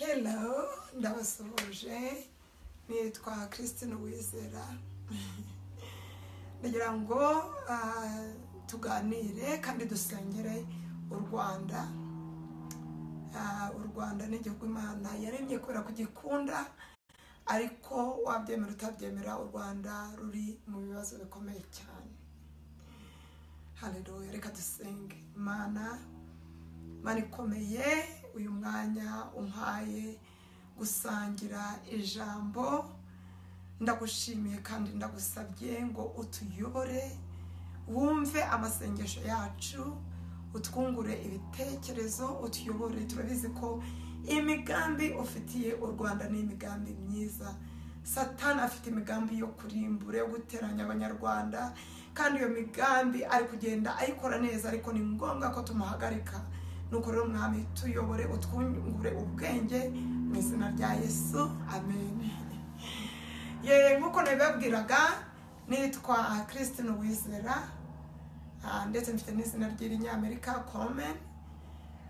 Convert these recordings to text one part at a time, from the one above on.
Hello, ndabasuhuje. Nitwa Christine Uwizera. Ndagira ngo tuganire kandi dusengere u Rwanda. U Rwanda ni igihugu Imana yaremye kubera kugikunda, ariko wabyemera utabyemera u Rwanda ruri mu bibazo bikomeye cyane. Haleluya, reka dusenge. Mana ikomeye, uyu mwanya umpaye gusangira ijambo, ndagushimiye kandi ndagusabye ngo utuyobore, wumve amasengesho yacu, utwungure ibitekerezo, utuyobore. Turabizi ko imigambi ufitiye u Rwanda ni imigambi myiza. Satani afite imigambi yo kurimbura, yo guteranya abanyarwanda, kandi iyo migambi ari kugenda ayikora neza, ariko ni ngombwa ko tumuhagarika. Nuko rero mwami tuyobore, utwungure ubwenge mu izina rya Yesu, amen. Nkuko nabibabwiraga, nitwa Christine Uwizera, ndetse mfite n'izina ry'Irinyamerika Coleman.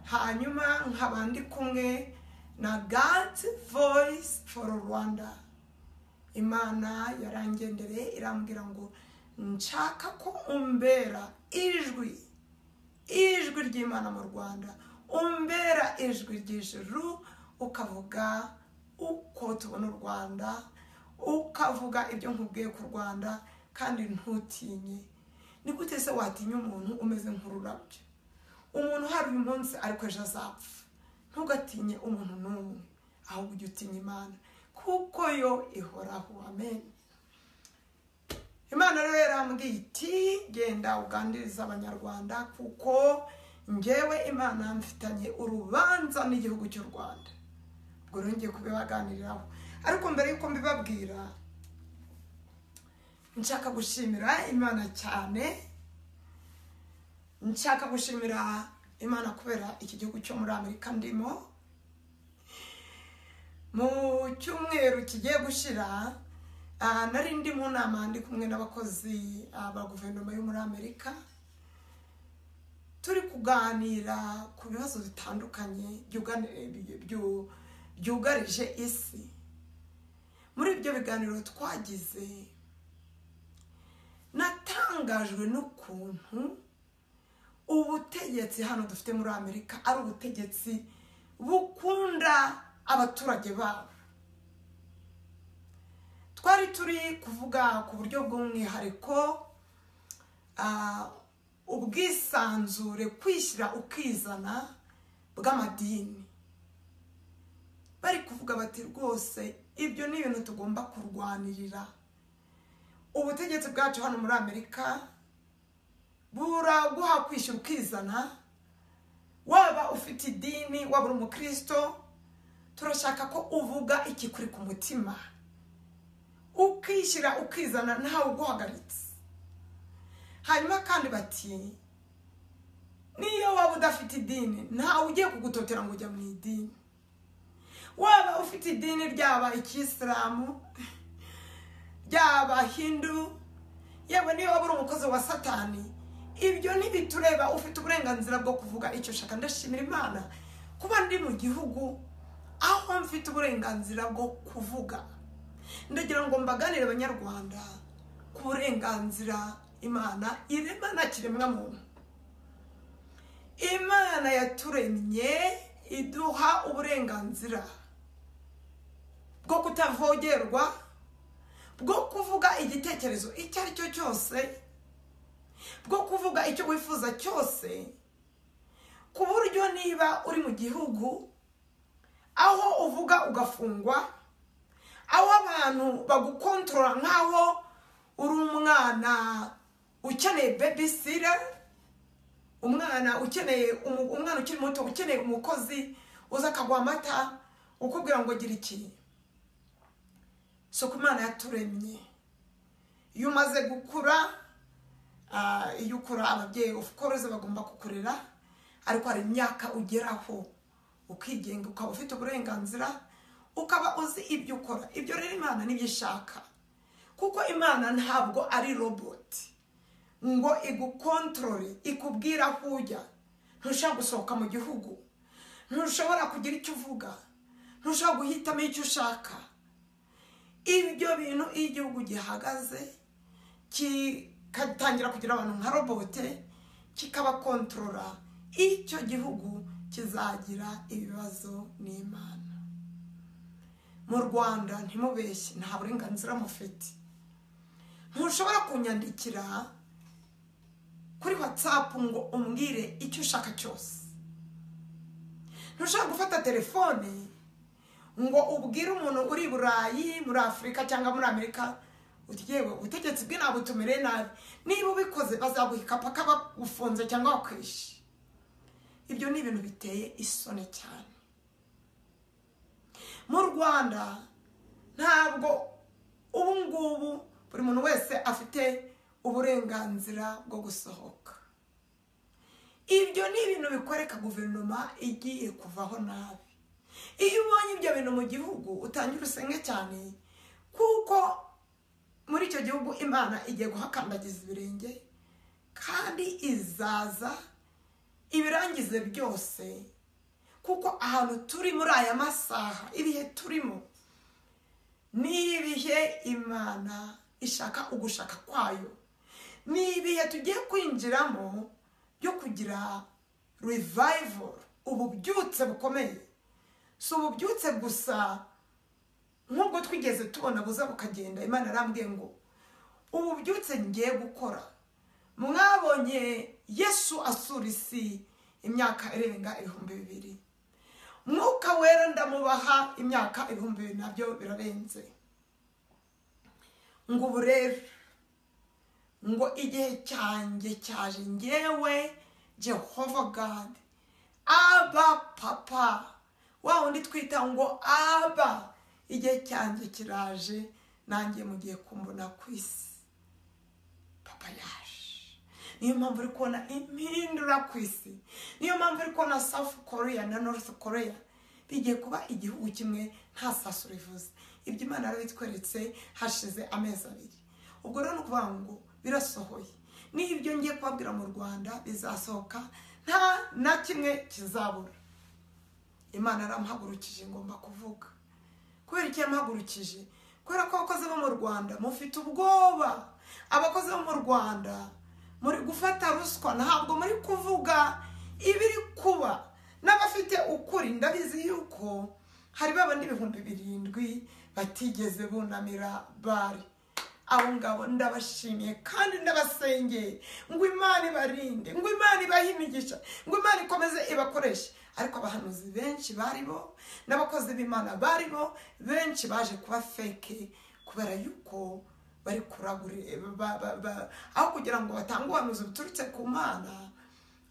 Hanyuma nkaba ndi kumwe na God's Voice for Rwanda. Imana yarangendere irambwira ngo nshaka ko umbera ijwi ry'Imana mu Rwanda, umbera ijwi ry'ijuru, ukavuga uko tubona u Rwanda, ukavuga ibyo nkubwiye ku Rwanda, kandi ntutinye. Ni gute se watinya umuntu umeze nk'ururabyo? Umuntu hari uyu munsi ariko ejo azapfa. Ntugatinye umuntu n'umwe, ahubwo ujye utinya Imana, kuko yo ihoraho. Amen. Imana rero yarambwiye iti genda ugandiriza abanyarwanda, kuko njyewe Imana mfitanye urubanza n'igihugu cy'u Rwanda. Ubwo rero ngiye kubibaganiriraho, ariko mbere yuko mbibabwira, nshaka gushimira Imana cyane. Nshaka gushimira Imana kubera iki gihugu cyo muri Amerika ndimo. Mu cyumweru kigiye gushira, nari ndi mu nama ndi kumwe n'abakozi ba guverinoma yo muri Amerika, turi kuganira ku bibazo bitandukanye byugarije isi. Muri ibyo biganiro twagize, natangajwe n'ukuntu ubutegetsi hano dufite muri Amerika ari ubutegetsi bukunda abaturage babo. Twari turi kuvuga ku buryo bw'umwihariko ubwisanzure, kwishyira ukizana bw'amadini. Bari kuvuga bati rwose ibyo ni ibintu tugomba kurwanirira. Ubutegetsi bwacu hano muri Amerika buraguha kwishyira ukizana, waba ufite idini, waba uri umukristo. Turashaka ko uvuga ikikuri ku mutima, ukishyira ukizana ntawe uguhagaritse. Hanyuma kandi bati niyo waba udafite idini, ntawe ugiye kugutotera ngo ujya mu idini. Waba ufite idini, ryaba Ikisilamu, ryaba Hindu, yewe niyo waba uri umukozi wa Satani, ibyo ntibitureba. Ufite uburenganzira bwo kuvuga icyo ushaka. Ndashimira Imana kuba ndi mu gihugu aho mfite uburenganzira bwo kuvuga. Ndagira ngo mbaganire abanyarwanda ku burenganzira Imana iremana kiremwa muntu. Imana yaturemye iduha uburenganzira bwo kutavogerwa, bwo kuvuga igitekerezo icyo ari cyo cyose, bwo kuvuga icyo wifuza cyose, ku buryo niba uri mu gihugu aho uvuga ugafungwa, aho abantu bagukontorora nk'aho uri umwana ukeneye babysitter, umwana ukiri muto ukeneye umukozi uza akaguha amata ukubwira ngo gira iki. So ku Imana yaturemye, iyo umaze gukura, iyo ukura, ababyeyi of course bagomba kukurera, ariko hari imyaka ugeraho ukigenga, ukaba ufite uburenganzira, ukaba uzi ibyo ukora. Ibyo rero Imana nibyo ishaka, kuko Imana ntabwo ari robot ngo igukontorore, ikubwira aho ujya. Ntushaka gusohoka mu gihugu, ntushobora kugira icyo uvuga, ntushobora guhitamo icyo ushaka. Ibyo bintu iyo igihugu gihagaze kikatangira kugira abantu nka robote kikabakontorora, icyo gihugu kizagira ibibazo n'Imana. Mu Rwanda ntimubeshye, nta burenganzira mufite. Ntushobora kunyandikira kuri WhatsApp ngo umbwire icyo ushaka cyose. Ntushobora gufata telefone ngo ubwire umuntu uri Burayi, muri Afurika cyangwa muri Amerika uti yewe ubutegetsi bwe nabutumire nabi, niba ubikoze bazaguhika paka bagufunze cyangwa bakwishe. Ibyo ni ibintu biteye isoni cyane. Mu Rwanda ntabwo ubu ngubu buri muntu wese afite uburenganzira bwo gusohoka. Ibyo ni ibintu bikoreka guverinoma igiye kuvaho nabi. Iyo ubonye ibyo bintu mu gihugu utangira usenge cyane, kuko muri icyo gihugu Imana igiye guhakandagiza ibirenge kandi izaza ibirangize byose, kuko ahantu turi muri aya masaha, ibihe turimo ni ibihe Imana ishaka ugushaka kwayo, ni ibihe tugiye kwinjiramo byo kugira revival, ububyutse bukomeye. Si ububyutse gusa nk'ubwo twigeze tubona buza bukagenda. Imana yarambwiye ngo ububyutse ngiye gukora, mwabonye Yesu asura isi imyaka irenga 2000, Mwuka Wera ndamubaha imyaka 2000, nabyo birarenze. Ngo ubu rero ngo igihe cyanjye cyaje, ngewe Jehova God, Aba Papa, wa wundi twita ngo Aba, igihe cyanjye kiraje, nanjye mugiye kumbona ku isi. Papa yaje. Niyo mpamvu uri kubona impindura ku isi. Niyo mpamvu uri kubona South Korea na North Korea bigiye kuba igihugu kimwe nta sasu rivuze. Ibyo Imana yarabitweretse hashize amezi 2. Ubwo rero nukuvuga ngo birasohoye. N'ibyo ngiye kubabwira mu Rwanda bizasohoka, nta na kimwe kizabura. Imana yaramuhagurukije ngomba kuvuga. Kubera iki yamuhagurukije? Kubera ko abakozi bo mu Rwanda mufite ubwoba. Abakozi bo mu Rwanda muri gufata ruswa, ntabwo muri kuvuga ibiri kuba. N'abafite ukuri ndabizi yuko hari babandi 7,000 batigeze bunamira bari. Abo ngabo ndabashimiye kandi ndabasengeye ngo Imana ibarinde, ngo Imana ibahimigisha, ngo Imana ikomeze ibakoreshe. Ariko abahanuzi benshi baribo, n'abakozi b'Imana baribo, benshi baje kuba fake kubera yuko bari kuragurira aho kugira ngo batange ubuhanuzi buturutse ku Mana,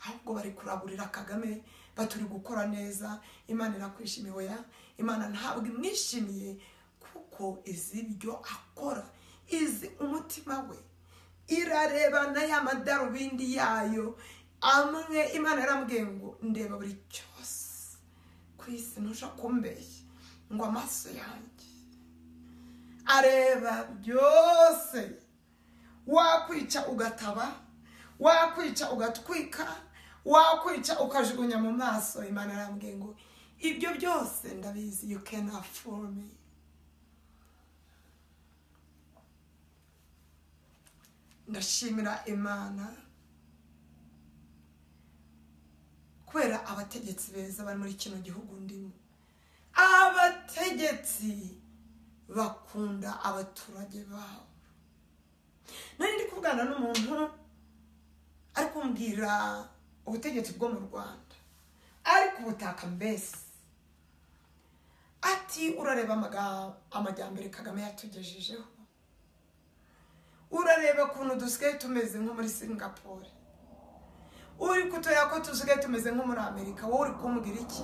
ahubwo bari kuragurira Kagame, baturi gukora neza. Imana irakwishimiye ya, Imana ntabwo imwishimiye kuko izi ibyo akora, izi umutima we, irarebana ya madarubindi yayo amwe. Imana yarambwiye ngo ndeba buri cyose ku isi, ntusha kumbeshya ngo amaso yanjye areba byose. Wakwica ugataba, wakwica ugatwika, wakwica ukajugunya mu maso. Imana yarambwiye ngo ibyo byose ndabizi, you can afford me. Ndashimira Imana kubera abategetsi beza bari muri kino gihugu ndimo. Abategetsi bakunda abaturage babo. Nari ndi kuvugana n'umuntu ari kumbwira ubutegetsi bwo mu Rwanda, ari kubutaka mbese. Ati urareba amajyambere Kagame yatugejejeho, urareba kuntu dusigaye tumeze nko muri Singapore, uri kutoya ko tusigaye tumeze nko muri Amerika. Wowe uri kumbwira iki?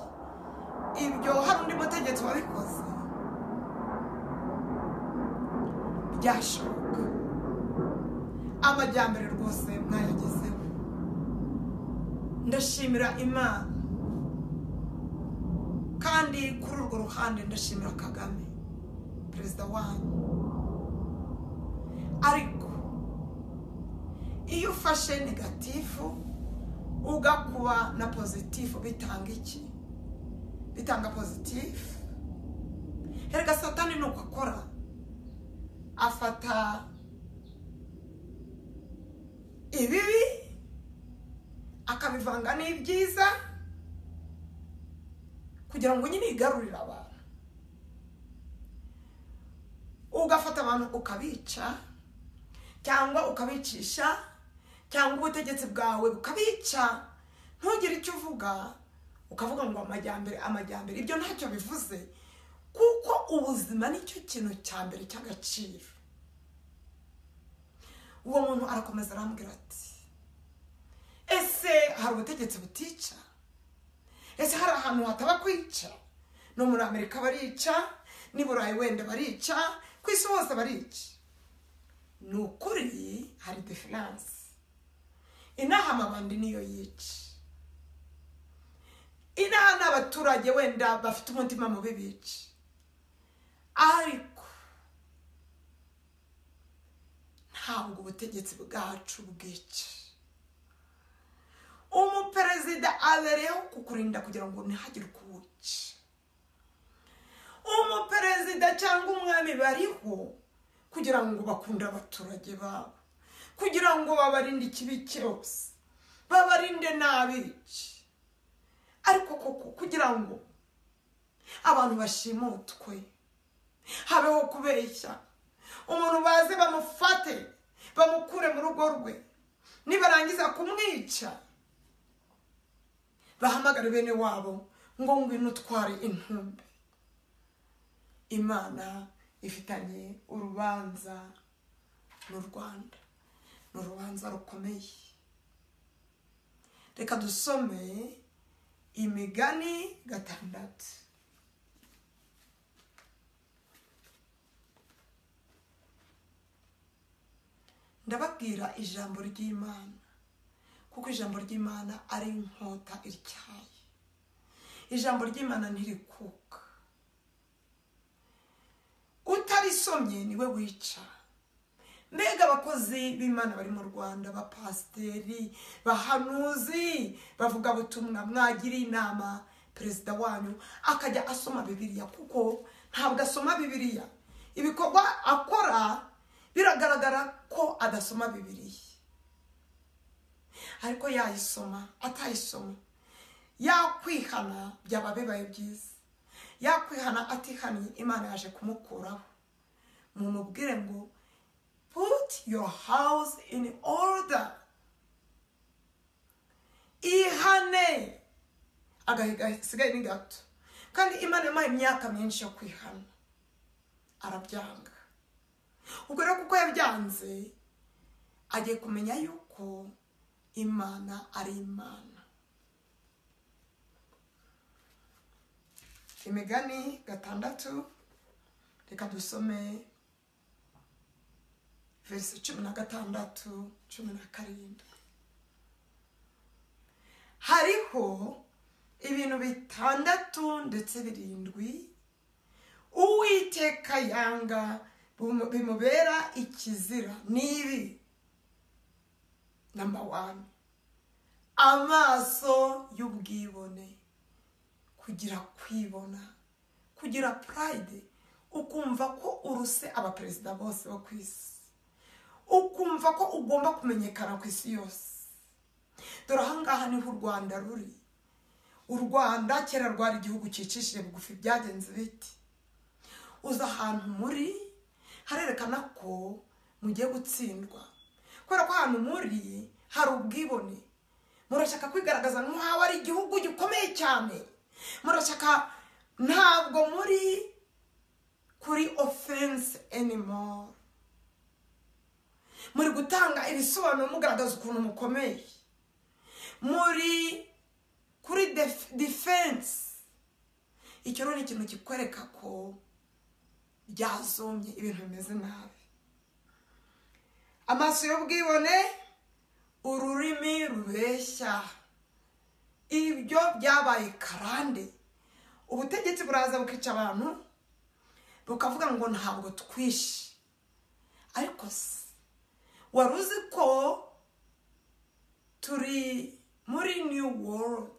Ibyo hari undi mutegetsi wabikoze? Byashoboka. Amajyambere rwose mwayagezeho. Ndashimira Imana kandi kuri urwo ruhande ndashimira Kagame, perezida wanyu. Ariko iyo ufashe negatifu ugakuba na pozitifu, bitanga iki? Bitanga pozitifu Erega satani nuko akora, afata ibibi akabivanga n'ibyiza kugira ngo nyine igarurire abantu. Ugafata abantu ukabica, cyangwa ukabicisha, cyangwa ubutegetsi bwawe bukabica, ntugire icyo uvuga, ukavuga ngo amajyambere. Ibyo ntacyo bivuze, kuko ubuzima nicyo kintu cya mbere cy'agaciro. Uwo muntu arakomeza arambwira ati, ese hari ubutegetsi butica? Ese hari ahantu hataba kwica? No muri Amerika barica, ni Burayi wenda barica, ku isi hose barica. Ni ukuri hari difference. Inaha amabandi niyo yica, inaha n'abaturage wenda bafite umutima mubi bica, ariko ntabwo ubutegetsi bwacu bwica. Umuperezida abereyeho kukurinda kugira ngo ntihagire ukuwica. Umuperezida cyangwa umwami bariho kugira ngo bakunde abaturage babo, kugira ngo babarinde ikibi cyose, babarinde n'abici. Ariko koko kugira ngo abantu bashimutwe, habeho kubeshya, umuntu baze bamufate bamukure mu rugo rwe, nibarangiza kumwica bahamagara bene wabo ngo ngwino utware intumbi. Imana ifitanye urubanza n'u Rwanda, n'urubanza rukomeye. Reka dusome Imigani 6. Ndababwira ijambo ry'Imana, kuko ijambo ry'Imana ari inkota ityaye. Ijambo ry'Imana ntirikuka, utarisomye niwe wica. Mbega abakozi b'Imana bari mu Rwanda, bapasiteri, bahanuzi, bavuga butumwa, mwagira inama perezida wanyu akajya asoma Bibiliya, kuko ntabwo asoma Bibiliya. Ibikorwa akora biragaragara ko adasoma Bibiliya. Ariko yayisoma, atayisoma, yakwihana byaba bibaye byiza. Yakwihana atihanye, Imana yaje kumukuraho. Mumubwire ngo put your house in order. Ihane agahiga sigaye ni gato, kandi Imana yamuhaye imyaka myinshi yo kwihana, arabyanga. Ubwo rero kuko yabyanze, agiye kumenya yuko Imana ari Imana. Imigani 6, reka dusome verse 16, 17. Hariho ibintu 6 ndetse 7 Uwiteka yanga bimubera ikizira. Nibi: number 1, amaso y'ubwibone, kugira kwibona, kugira pride, ukumva ko uruse abaperezida bose bo kwisi, ukumva ko ugomba kumenyekana ku isi yose. Dore ahangaha niho u Rwanda ruri. U Rwanda kera rwari igihugu cicishije bugufi. Byagenze biti? Uza ahantu muri harerekana ko mugiye gutsindwa, kubera ko ahantu muri hari ubwibone. Murashaka kwigaragaza nk'aho ari igihugu gikomeye cyane, murashaka, ntabwo muri kuri offense anymore. Muri gutanga ibisobanuro mugaragaza ukuntu mukomeye, muri kuri defense. Icyo rero ni ikintu kikwereka ko byazomye, ibintu bimeze nabi. Amaso y'ubwibone, ururimi rubeshya, ibyo byabaye karande. Ubutegetsi buraza bukica abantu, bukavuga ngo ntabwo twishe. Ariko waruzi ko turi muri new world,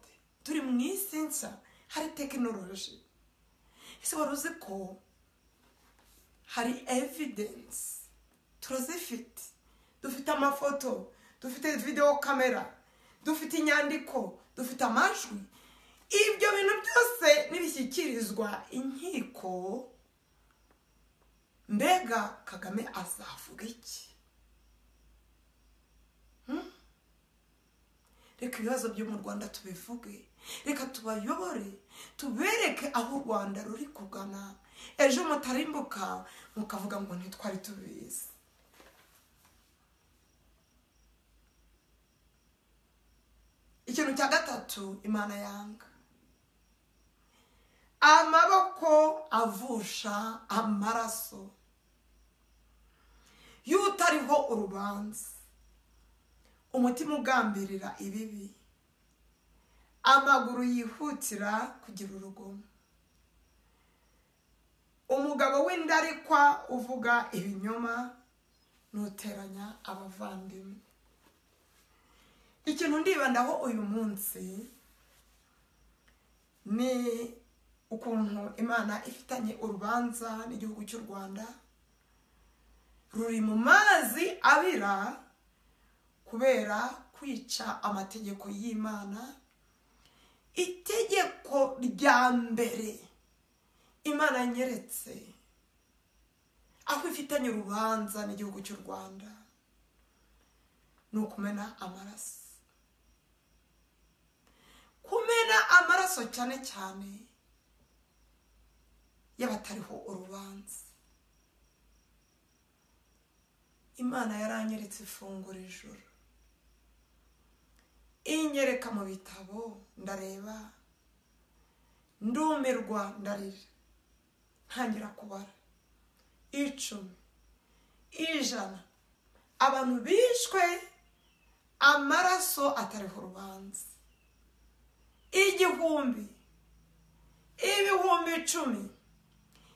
turi mu isi nshya, hari technology. Ese waruzi ko hari evidence turazifite, dufite amafoto, dufite video kamera, dufite inyandiko, dufite amajwi. Ibyo bintu byose nibishyikirizwa inkiko, mbega Kagame azavuga iki? Reka ibibazo byo mu Rwanda tubivuge, reka tubayobore, tubereke aho u Rwanda ruri kugana. Ejo mutarimbuka mukavuga ngo ntitwari tubizi. Ikintu cya gatatu Imana yanga, amaboko avusha amaraso y'utariho urubanza, umutima ugambirira ibibi, amaguru yihutira kugira urugomo, umugabo w'indarikwa uvuga ibinyoma n'uteranya abavandimwe. Ikintu ndibandaho uyu munsi ni ukuntu Imana ifitanye urubanza n'igihugu cy'u Rwanda, ruri mu mazi abira kubera kwica amategeko y'Imana. Itegeko rya mbere Imana nyeretse aho ifitanye urubanza n'igihugu cy'u Rwanda ni ukumena amaraso. Kumena amaraso cyane cyane y'abatariho urubanza. Imana yaranyeretse ifungura ijuru, inyereka mu bitabo, ndareba, ndumirwa, ndarira, ntangira kubara 10, 100 abantu bishwe amaraso atariho urubanza, 1000, 10,000,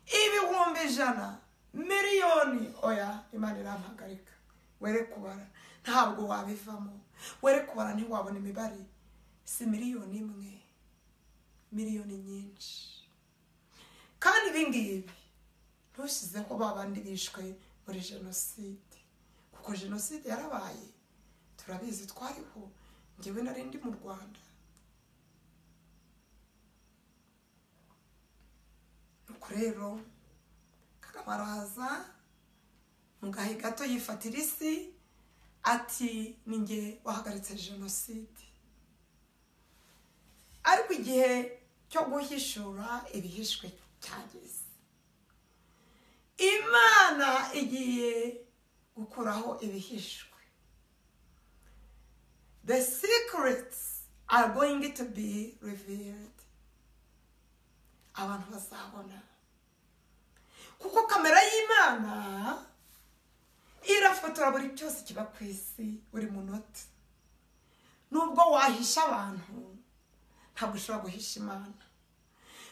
100,000, miliyoni. Oya, Imana irampagarika, were kubara ntabwo wabivamo, were kubara ntiwabona imibare. Si miliyoni imwe, miliyoni nyinshi. Kandi ibingibi ntushyizeho babandi bishwe muri jenoside, kuko jenoside yarabaye, turabizi, twariho, njyewe nari ndi mu Rwanda. Nuko rero Kagame araza mu gahe gato yifatira isi ati ninjye wahagaritse jenoside. Ariko igihe cyo guhishura ibihishwe cyageze, Imana igiye gukuraho ibihishwe. The secrets are going to be revealed. Abantu bazabona, kuko kamera y'Imana irafotora buri cyose kiba ku isi buri munota. Nubwo wahisha abantu ntabwo ushobora guhisha Imana.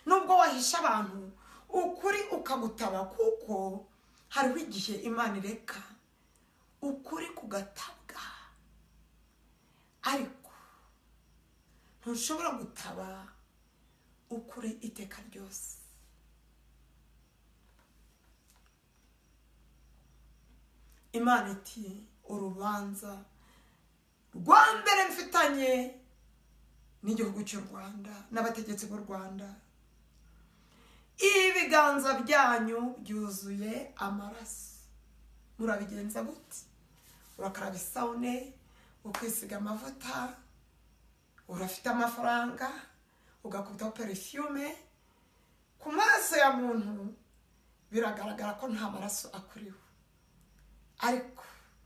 Nubwo wahisha abantu ukuri ukagutaba, kuko hariho igihe Imana ireka ukuri kugatabwa, ariko ntushobora gutaba ukuri iteka ryose. Imana iti urubanza rwa mbere mfitanye n'igihugu cy'u Rwanda n'abategetsi b'u Rwanda, ibiganza byanyu byuzuye amaraso. Murabigenza gute? Urakaraba isabune, ukisiga amavuta, urafite amafaranga, ugakubitaho perfume, ku maso ya muntu biragaragara ko nta maraso akuriho. Ariko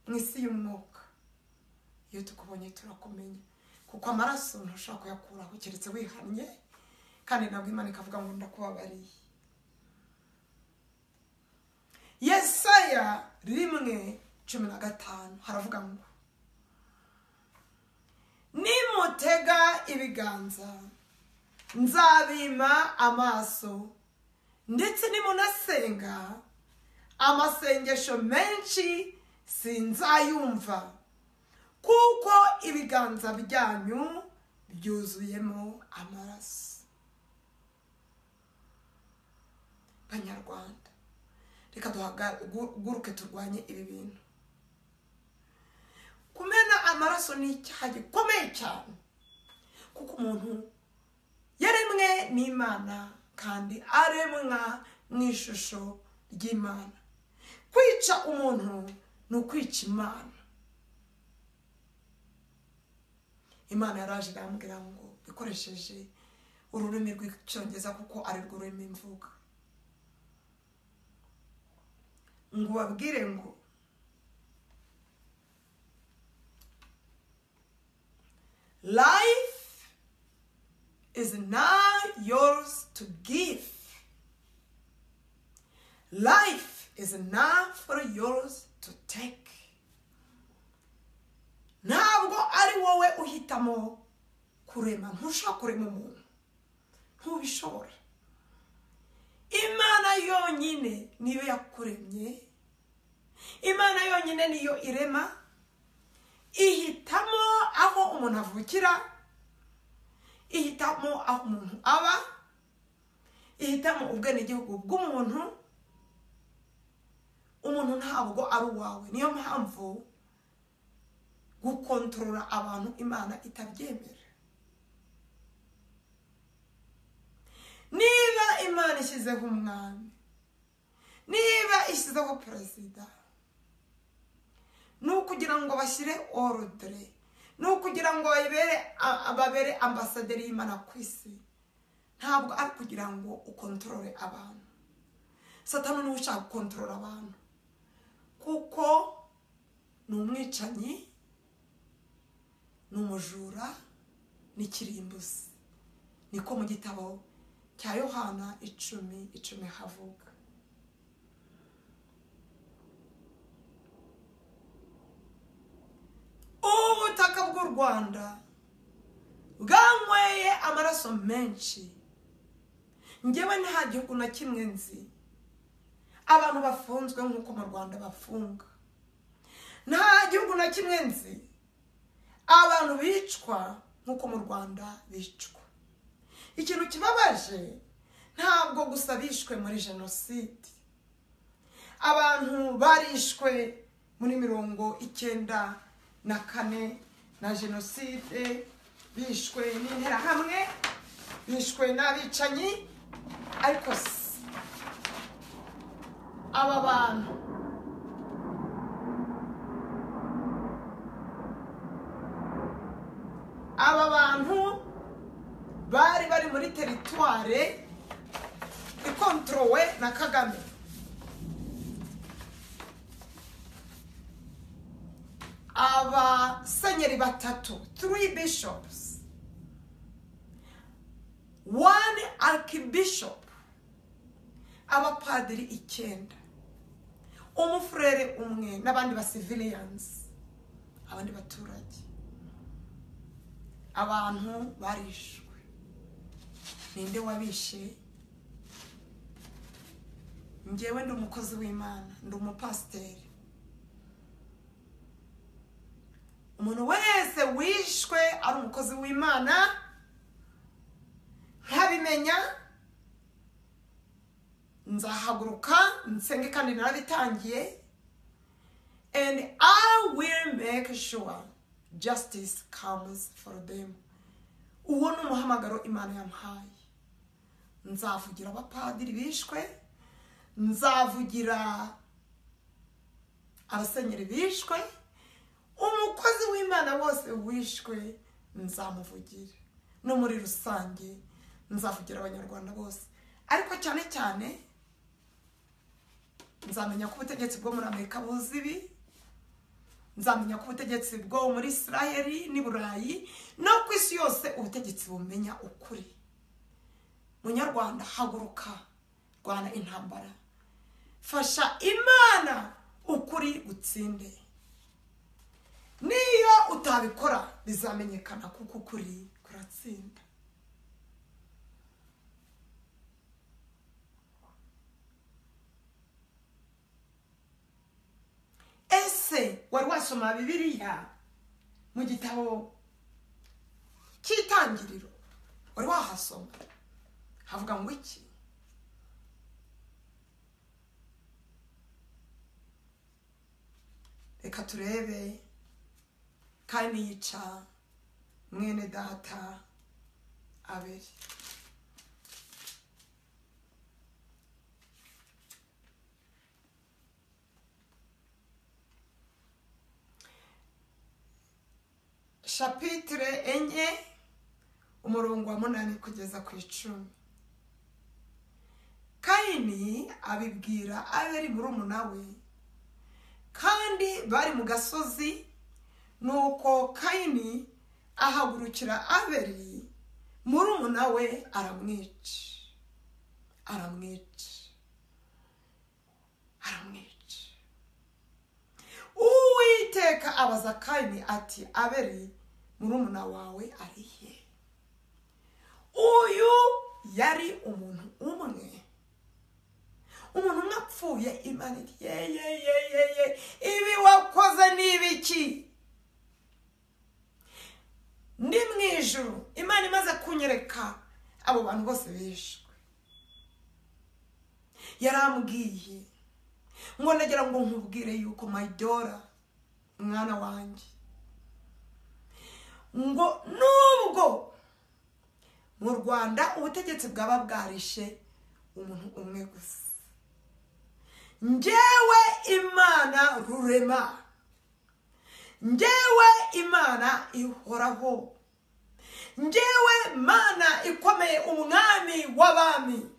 mu isi y'umwuka iyo tukubonye turakumenya, kuko amaraso ntushobora kuyakuraho keretse wihannye, kandi nabwo Imana ikavuga ngo ndakubabariye. Yesaya 1:15 haravuga ngo nimutega ibiganza nzabima amaso, ndetse nimunasenga amasengesho menshi sinzayumva, kuko ibiganza byanyu byuzuyemo amaraso. Banyarwanda, reka duhaguruke turwanye ibi bintu. Kumena amaraso ni icyaha gikomeye cyane, kuko umuntu yaremwe n'Imana kandi aremwa mu ishusho ry'Imana. Kwica umuntu ni ukwica Imana. Imana yaraje irambwira ngo ikoresheje ururimi rw'icyongereza kuko ari rwo rurimi mvuga, ngo babwire ngo life is now yours to give. Life is now for yours to take. Ntabwo ari wowe uhitamo kurema, ntushaka kurema umuntu, ntubishobora. Imana yonyine niyo yakuremye, Imana yonyine niyo irema, ihitamo aho umuntu avukira, ihitamo aho umuntu aba, ihitamo ubwenegihugu bw'umuntu. Umuntu ntabwo ari uwawe, niyo mpamvu gukontorora abantu Imana itabyemera. Niba Imana ishyizeho umwami, niba ishyizeho perezida, ni ukugira ngo bashyire ordre, ni ukugira ngo babere ambasaderi y'Imana ku isi, ntabwo ari kugira ngo ukontorore abantu. Satani niwe ushaka gukontorora abantu, kuko ni umwicanyi, ni umujura, ni kirimbuzi. Niko mu gitabo cya Yohana 10:10 havuga. Ubutaka bw'u Rwanda bwanyweye amaraso menshi. Njyewe nta gihugu na kimwe nzi abantu bafunzwe nk'uko mu Rwanda bafunga. Nta gihugu na kimwe nzi abantu bicwa nk'uko mu Rwanda bicwa. Ikintu kibabaje, ntabwo gusa bishwe muri jenoside. Abantu barishwe muri 1994 na jenoside, bishwe n'interahamwe, bishwe n'abicanyi. Ariko aba bantu bari muri teritware ikontrowe na Kagame. Abasenyeri batatu, 3 bishops, 1 archbishop, abapadiri 9, umufurere umwe n'abandi ba civilians, abandi baturage. Abantu barishwe. Ninde wabishe? Njyewe ndi umukozi w'Imana, ndi umupasiteri. Umuntu wese wishwe ari umukozi w'Imana, nkabimenya, nzahaguruka nsenge kandi narabitangiye, and I will make sure justice comes for them. Uwo ni umuhamagaro Imana yampaye. Nzavugira abapadiri bishwe, nzavugira abasenyeri bishwe, umukozi w'Imana wose wishwe nzamuvugira. No muri rusange nzavugira abanyarwanda bose. Ariko cyane cyane nzamenya ko ubutegetsi bwo muri Amerika buzi ibi, nzamenya ko ubutegetsi bwo muri Israeli ni Burayi no ku isi yose ubutegetsi bumenya ukuri. Munyarwanda, haguruka, rwana intambara, fasha Imana ukuri gutsinde. Niyo utabikora bizamenyekana kuko ukuri kuratsinda. Ese wari wasoma Bibiliya mu gitabo cy'Itangiriro? Wari wahasoma? Havuga ngo iki? reka turebe kandi yica mwene data Abeli. Chapitre 4 umurongo wa 8 kugeza ku 10. Kayini abibwira Abeli murumuna we, kandi bari mu gasozi. Nuko Kayini ahagurukira Abeli murumuna we aramwica. Uwiteka abaza Kayini ati, Abeli murumuna wawe arihe? Uyu yari umuntu umwe apfuye. Imana iti ye ibi wakoze ni ibiki? Ndi mwijuru Imana imaze kunyereka abo bantu bose bishwe, yarambwiye ngo nagira ngo nkubwire yuko my daughter, mwana wanjye, ngo nubwo mu Rwanda ubutegetsi bwaba bwarishe umuntu umwe gusa, njyewe Imana rurema, njyewe Imana ihoraho, njyewe Mana ikomeye, umwami w'abami,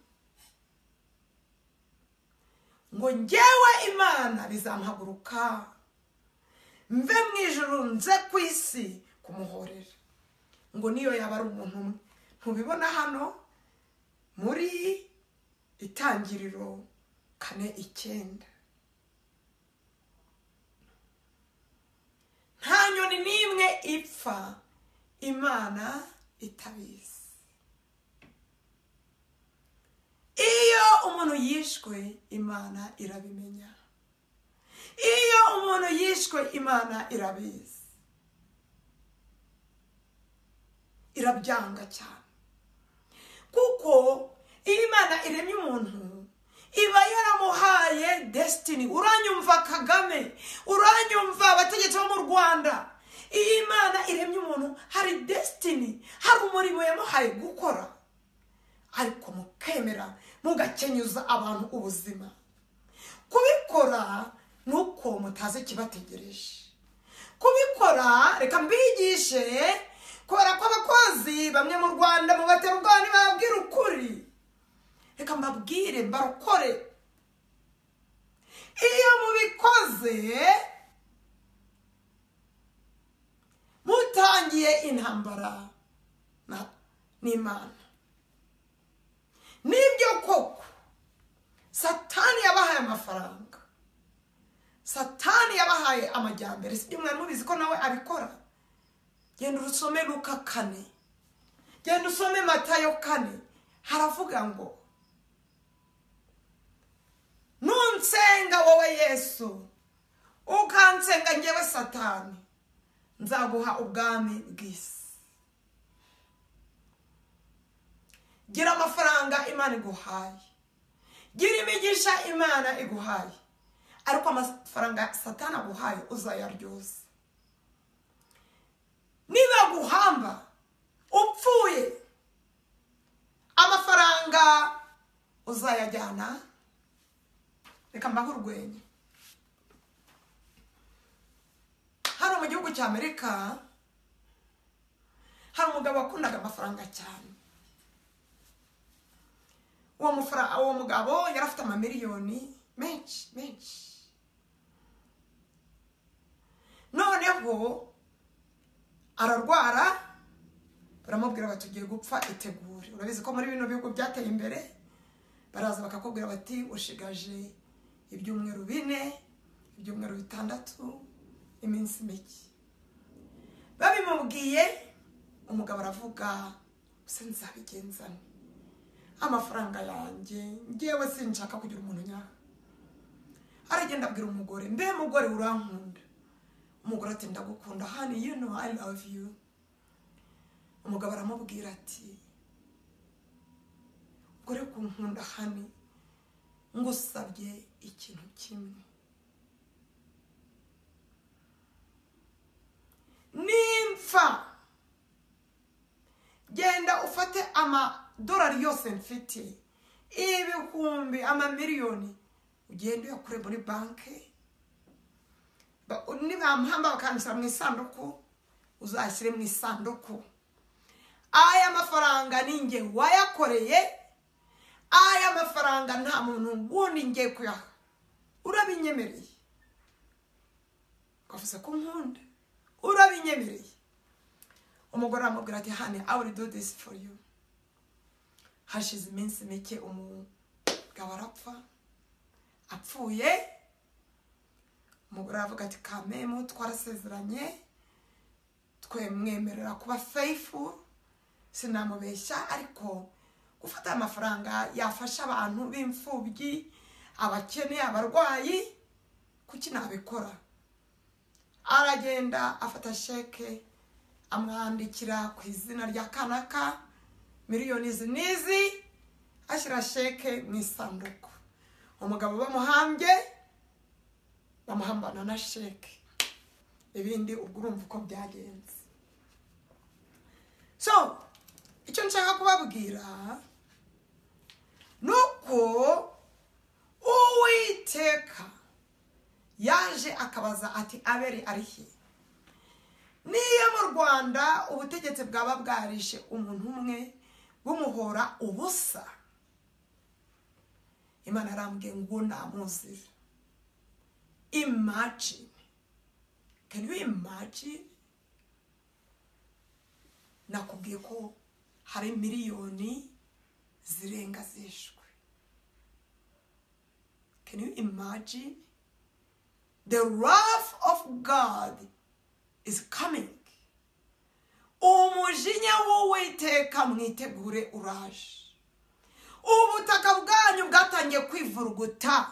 ngo njyewe Imana bizampaguruka mve mwijuru nze ku isi kumuhorera. Ngo niyo yaba ari umuntu umwe. Ntubibona hano muri Itangiriro 4:9? Nta nyoni n'imwe ipfa Imana itabizi. Iyo umuntu yishwe Imana irabimenya. Iyo umuntu yishwe Imana irabizi, irabyanga cyane. Kuko Imana iremye umuntu iba yaramuhaye destiny. Uranyumva Kagame, uranyumva abategetsi bo mu Rwanda, Imana iremye umuntu hari destiny, hari umurimo yamuhaye gukora, ariko mukemera mugakenyuza abantu ubuzima. Kubikora nuko mutazi kibategereje. Kubikora reka mbigishe, kubera ko abakozi bamwe mu Rwanda mu batera ubwani babwira ukuri. Reka mbabwire mbarokore, iyo mubikoze mutangiye intambara n'Imana. Nibyo koko Satani yabahaye amafaranga, Satani yabahaye amajyambere. Sibyo mwe mubizi ko nawe abikora? Genda usome Luka 4, genda usome Matayo 4. Haravuga ngo nunsenga wowe Yesu, ukansenga njyewe Satani, nzaguha ubwami bw'isi. Gira amafaranga Imana iguhaye, gira imigisha Imana iguhaye, ariko amafaranga Satani aguhaye uzayaryoza. Niba guhamba upfuye, amafaranga uzayajyana. Reka mbahurwenye. Hano mu gihugu cya Amerika hari umugabo wakundaga amafaranga cyane. Uwo mugabo yarafite amamiliyoni menshi. Noneho ararwara, baramubwira bati ugiye gupfa, itegure. Urabizi ko muri bino bihugu byateye imbere baraza bakakubwira bati ushigaje ibyumweru 4, ibyumweru 6, iminsi mike. Babimubwiye, umugabo aravuga, se nzabigenzane, amafaranga yanjye ngewe sinshaka kugira umuntu nyaka. Aragenda abwira umugore, mbe mugore urankunda? Umugore ati ndagukunda honey, you know I love you. Umugabo aramubwira ati gore kunkunda honey, ngusabye ikintu kimwe. upfa genda ufate amadolari yose mfite ibihumbi amamiliyoni ugende uyakure muri banki nibamuhamba bakanshyira mu isanduku uzashyire mu isanduku aya mafaranga ninjye wayakoreye aya mafaranga nta muntu wundi ngiye kuyaha urabinyemereye kavuze ko nkunda urabinyemereye umugore amubwira ati honey I will do this for you hashize iminsi mike umugabo arapfa apfuye umugore aravuga ati kamemu twarasezeranye twemwemerera kuba faithful sinamubeshya ariko gufata amafaranga yafasha abantu b'imfubyi abakene abarwayi kuki nabikora aragenda afata sheke amwandikira ku izina rya kanaka miliyoni nizi ashyira sheke mu isanduku umugabo bamuhambye bamuhambana na sheke ibindi ubwo urumva uko byagenze so icyo nshaka kubabwira nuko Uwiteka yaje akabaza ati Abeli arihe niyo mu Rwanda ubutegetsi bwaba bwarishe umuntu umwe bumuhora ubusa Imana arambwiye ngo namuzira imagine can you imagine nakubwiye ko hari miliyoni zirenga zishwe can you imagine the wrath of God is coming umujinya w'Uwiteka mwitegure uraje ubutaka bwanyu bwatangiye kwivuruguta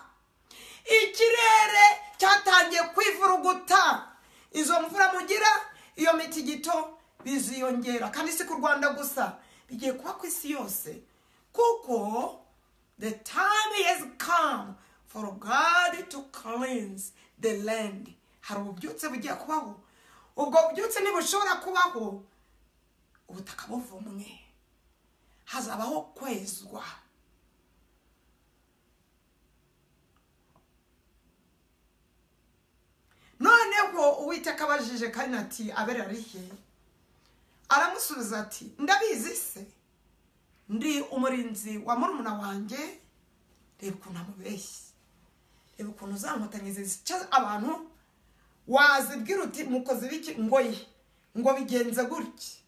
ikirere cyatangiye kwivuruguta izo mvura mugira iyo mitigito biziyongera kandi si ku Rwanda gusa bigiye kuba ku isi yose kuko the time has come for God to cleanse the land hari ububyutse bugiye kubaho ubwo bubyutse nibushobora kubaho ubutaka buvumwe hazabaho kwezwa noneho Uwiteka abajije kandi ati Abeli arihe aramusubiza ati ndabizi se ndi umurinzi wa murumuna wanjye reba ukuntu amubeshye reba ukuntu zankotanyize zica abantu wazibwira uti mukoze biki ngo bigenze gutya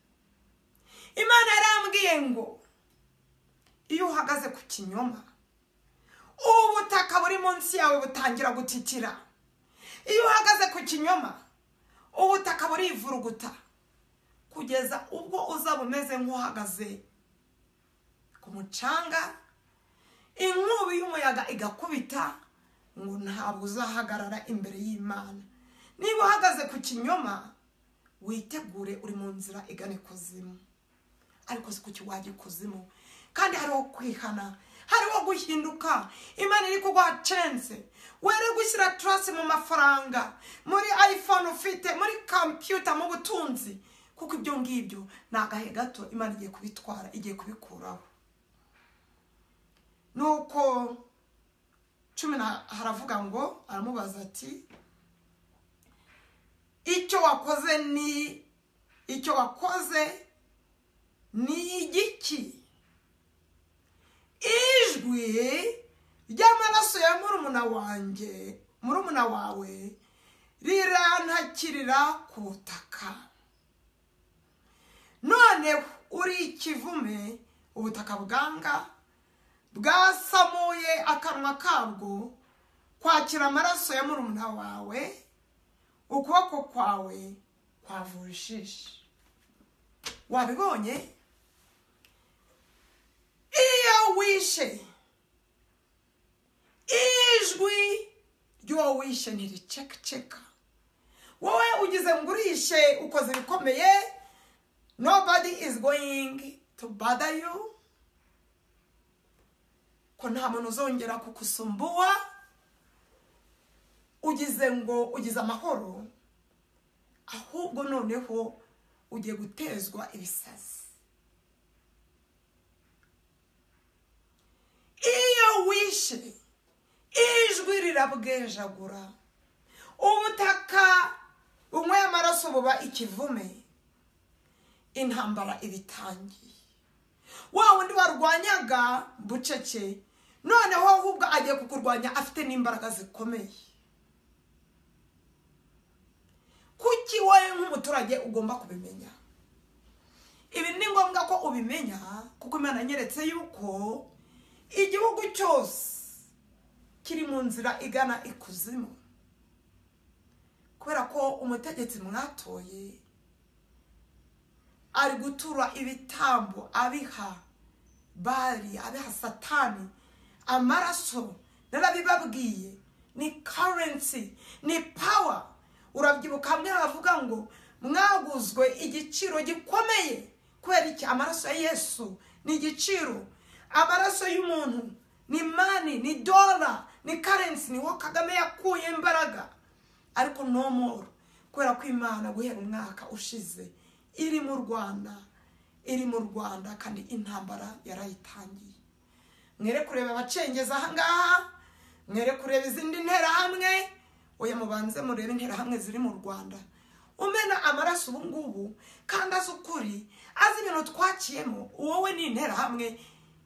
Imana yarambwiye ngo iyo uhagaze ku kinyoma ubutaka buri munsi yawe butangira gutitira iyo uhagaze ku kinyoma ubutaka burivuruguta kugeza ubwo uzaba umeze nk'uhagaze ku mucanga inkubi y'umuyaga igakubita ngo ntabwo uzahagarara imbere y'Imana niba uhagaze ku kinyoma witegure uri mu nzira igana ikuzimu ariko si kuki wajya ikuzimu kandi hariho kwihana hariho guhinduka Imana iri kuguha chance were gushyira trust mu mafaranga muri iPhone ufite muri computer mu butunzi kuko ibyo ngibyo nagahe gato Imana igiye kubitwara igiye kubikuraho nuko 10 haravuga ngo aramubaza ati icyo wakoze ni igiki ijwi ry'amaraso ya murumuna wawe rirantakirira ku butaka none uri ikivume ubutaka bwanga bwasamuye akanwa kabwo kwakira amaraso ya murumuna wawe ukuboko kwawe kwavurishije wabibonye iyo wishe ijwi ryo wishe ntiriceka wowe ugize ngo urishe ukoze ibikomeye nobody is going to bother you ko nta muntu uzongera kukusumbuwa ugize ngo ugize amahoro ahubwo noneho ugiye gutezwa ibisazi. Iyo wishe ijwi rirabwejagura, ubutaka bunywe amaraso buba ikivume, intambara ibitangiye. Wa wundi warwanyaga bucece noneho ahubwo agiye kukurwanya afite n'imbaraga zikomeye. Kuki wowe nk'umuturage ugomba kubimenya? Ibi ni ngombwa ko ubimenya kuko Imana nyeretse yuko igihugu cyose kiri mu nzira igana ikuzimu, kubera ko umutegetsi mwatoye ari gutura ibitambo abiha Bali, abiha Satani. Amaraso narabibabwiye ni currency, ni power. Urabyibuka hamwe bavuga ngo mwaguzwe igiciro gikomeye. Kubera iki? Amaraso ya Yesu ni igiciro. Amaraso y'umuntu ni money, ni dollar, ni currency, ni wo Kagame yakuye imbaraga. Ariko no more, kubera ko Imana guhera umwaka ushize iri mu Rwanda kandi intambara yarayitangiye. Mwere kureba abacengeza aha ngaha, mwere kureba izindi ntera hamwe, oya mubanze murebe intera hamwe ziri mu Rwanda. Umena amaraso ubu ngubu kandi azukuri azi ibintu twakiyemo, wowe ni intera hamwe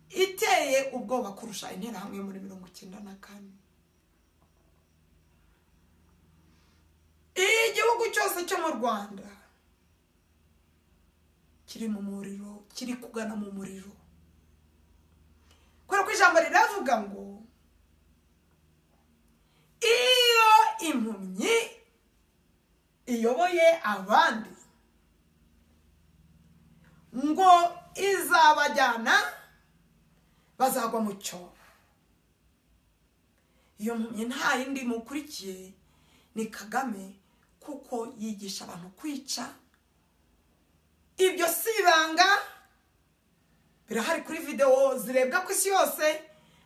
iteye ubwoba kurusha intera hamwe muri 1994. Igihugu cyose cyo mu Rwanda kiri mu muriro, kiri kugana mu muriro. Kubera ko ijambo riravuga ngo iyo impumyi iyoboye abandi ngo izabajyana bazagwa mu cyobo. Iyo mpumyi nta yindi mukurikiye ni Kagame, kuko yigisha abantu kwica. Ibyo sibanga birahari kuri video zirebwa ku isi yose,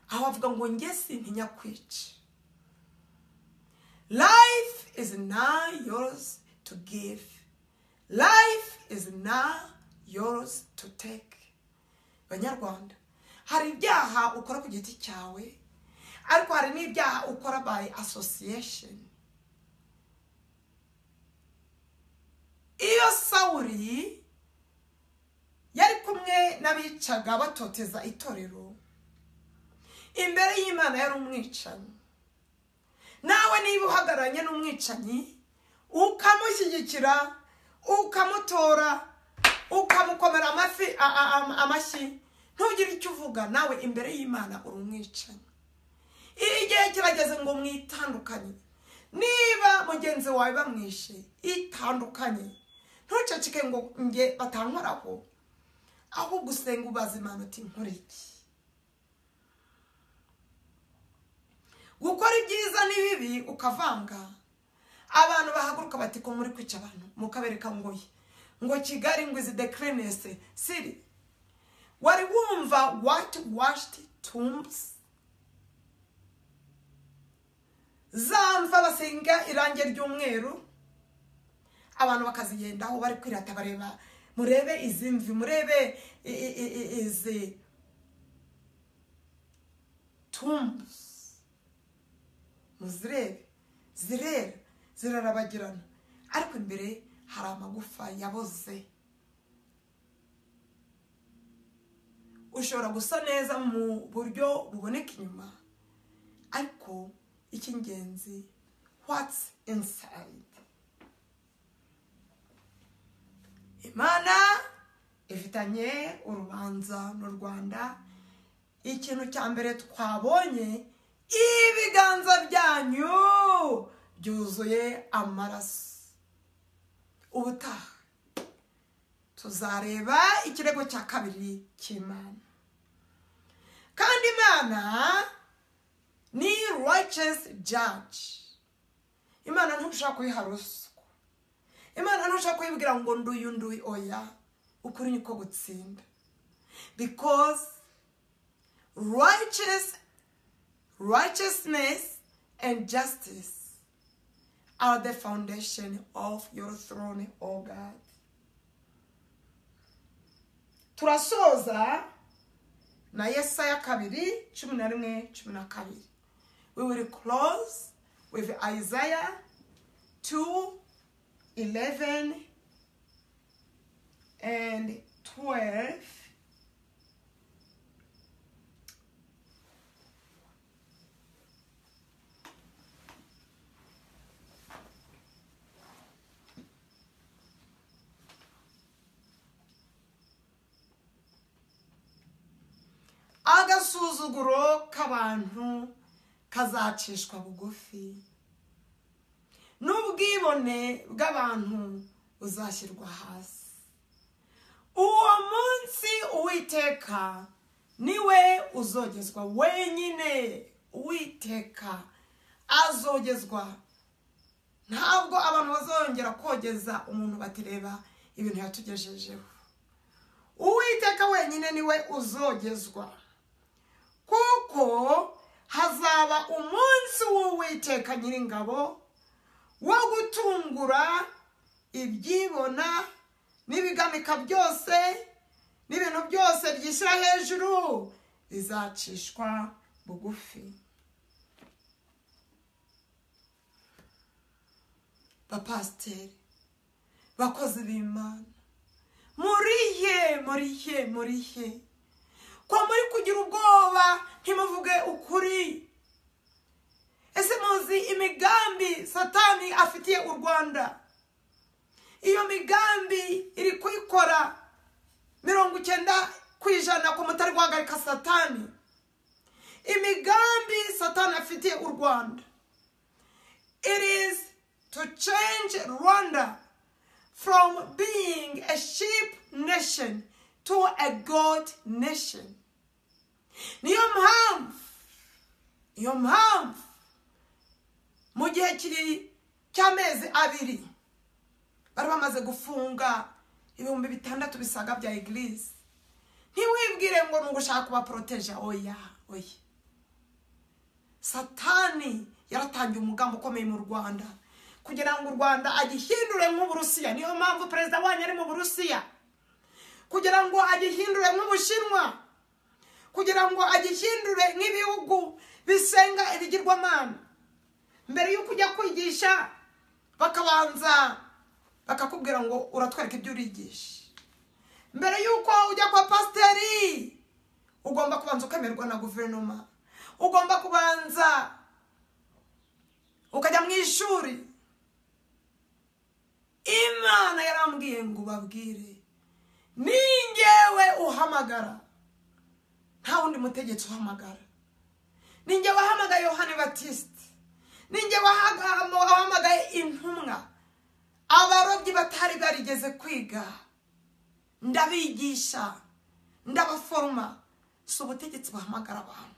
aho avuga ngo nge sintinya kwica. Life is now yours to give. Life is now yours to take. Banyarwanda, hari ibyaha ukora ku giti cyawe, ariko hari n'ibyaha ukora by association. Iyo Sawuli yari kumwe n'abicaga batoteza itorero, imbere y'Imana yari umwicanyi. Nawe niba uhagararanye n'umwicanyi ukamushyigikira, ukamutora, ukamukomera amashyi, ntugire icyo uvuga, nawe imbere y'Imana uri umwicanyi. Igihe kirageze ngo mwitandukanye. Niba mugenzi wawe bamwishe, itandukanye. Ntuceceke ngo nge batankoraho, aho gusenga ubaza Imana uti nkora iki. Gukora ibyiza n'ibibi ukavanga, abantu bahaguruka bati ko muri kwica abantu, mukabereka ngo Kigali ngo is the cleanest city. Wari wumva whitewashed tombs? Zamva basenga irange ry'umweru, abantu bakazigendaho bari kwirata bareba, murebe izimvi, murebe izi tombs, muzirebe, zirarabagirana, ariko imbere hari amagufa yaboze. Ushobora gusa neza mu buryo buboneka inyuma, ariko icy'ingenzi, what's inside. Imana ifitanye urubanza n'u Rwanda. Ikintu cya mbere twabonye, ibiganza byanyu byuzuye amaraso. Ubutaha tuzareba ikirego cya kabiri cy'Imana. Kandi Imana ni righteous judge. Imana ntushaka kuyiha ruswa. Imana ntushaka kuyibwira ngo nduyu oya, ukuri niko gutsinda. Because righteousness and justice are the foundation of your throne, O God. turasoza na Yesaya 2:11-12. We will close with Isaiah 2:11 and 12. Agasuzuguro k'abantu kazacishwa bugufi, n'ubwibone bw'abantu uzashyirwa hasi. Uwo munsi Uwiteka niwe uzogezwa wenyine. Uwiteka azogezwa. Ntabwo abantu bazongera kogeza umuntu batireba ibintu yatugejejeho. Uwiteka wenyine niwe uzogezwa, kuko hazaba umunsi w'Uwiteka Nyiringabo wo gutungura ibyibona n'ibigamika byose n'ibintu byose byishyira hejuru bizacishwa bugufi. Bapasiteri, bakozi b'Imana, murihe ko muri kugira ubwoba ntimuvuge ukuri? Ese muzi imigambi Satani afitiye u Rwanda? Iyo migambi iri kuyikora 90% ko mutari guhagarika Satani. Imigambi Satani afitiye u Rwanda, it is to change Rwanda from being a sheep nation to a goat nation. Niyo mpamvu mu gihe kiri cy'amezi 2 bari bamaze gufunga 6,000 bisaga bya Eglise. Ntiwibwire ngo nugushaka kuba protege. Oya. Satani yaratangiye umugambo ukomeye mu Rwanda kugira ngo u Rwanda agihindure nk'Uburusiya. Niyo mpamvu perezida wanyu ari mu Burusiya, kugira ngo agihindure nk'Ubushinwa, kugira ngo agihindure nk'ibihugu bisenga ibigirwamana. Mbere y'uko ujya kwigisha bakabanza bakakubwira ngo uratwereka ibyo urigisha. Mbere y'uko ujya kwa pasiteri ugomba kubanza ukemerwa na guverinoma, ugomba kubanza ukajya mu ishuri. Imana yarambwiye ngo babwire, ningewe uhamagara, nta wundi mutegetsi uhamagara. Ningewe wahamagaye Yohani Batiste, ningewe wahamagaye intumwa, abarobyi batari barigeze kwiga, ndabigisha, ndabaforma. Si ubutegetsi bahamagara abantu.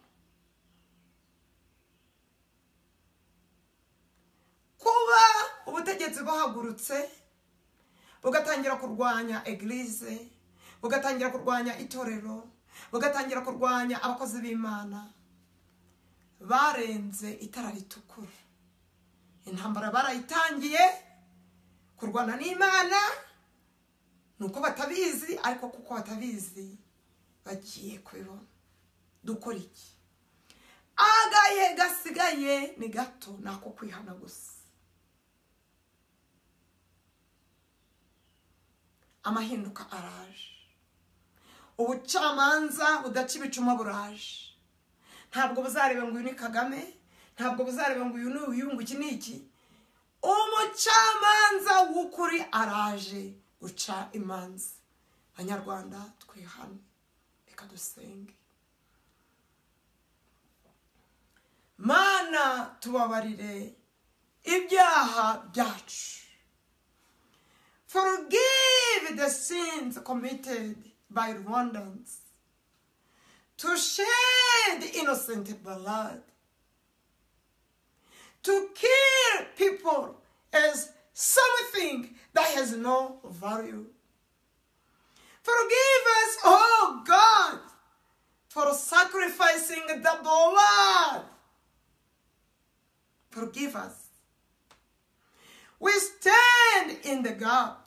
Kuba ubutegetsi bahagurutse bugatangira kurwanya Eglise, bugatangira kurwanya itorero, bugatangira kurwanya abakozi b'Imana, barenze itara ritukura. Intambara barayitangiye kurwana n'Imana, nuko batabizi, ariko kuko batabizi bagiye kubibona. Dukora iki? Agaye gasigaye ni gato, nako kwihana gusa. Amahinduka araje, ubucamanza budaca ibicuma buraje. Ntabwo buzareba ngo uyu ni Kagame, ntabwo buzareba ngo uyu ni uyu, ngo iki ni iki. Umucamanza w'ukuri araje uca imanza. Banyarwanda twihane, reka dusenge. Mana, tubabarire ibyaha byacu. Forgive the sins committed by Rwandans, to shed innocent blood, to kill people as something that has no value. Forgive us, oh God, for sacrificing the blood. Forgive us. We stand in the gap.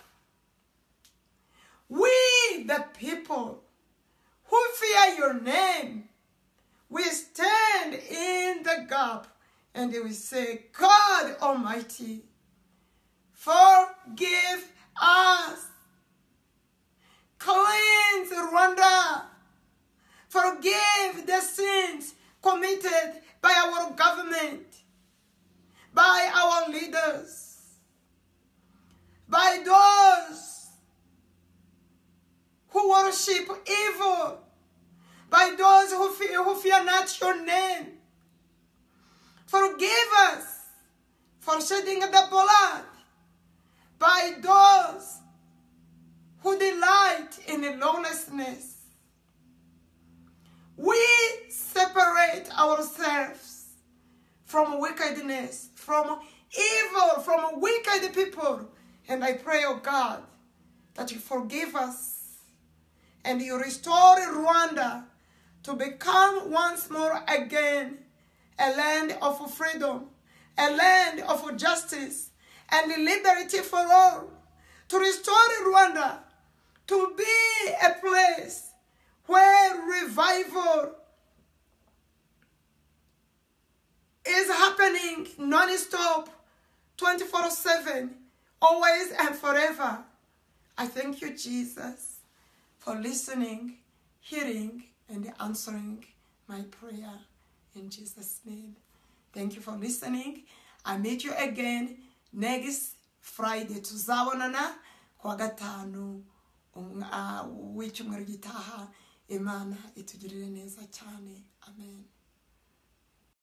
We, the people, who fear your name, we stand in the gap and we say, God Almighty, forgive us. Cleanse Rwanda. Forgive the sins committed by our government, by our leaders, by those who worship evil, by those who fear not your name. Forgive us for shedding the blood, by those who delight in lawlessness. We separate ourselves from wickedness, from evil, from wicked people. And I pray, oh God, that you forgive us and you restore Rwanda to become once more again a land of freedom, a land of justice and liberty for all. To restore Rwanda to be a place where revival is happening non-stop, 24/7, always and forever. I thank you, Jesus, for listening, hearing, and answering my prayer in Jesus' name. Thank you for listening. I meet you again next Friday. Tuzabonana kuwa gatanu w'icyumweru gitaha. Imana itugirire neza cyane. Amen.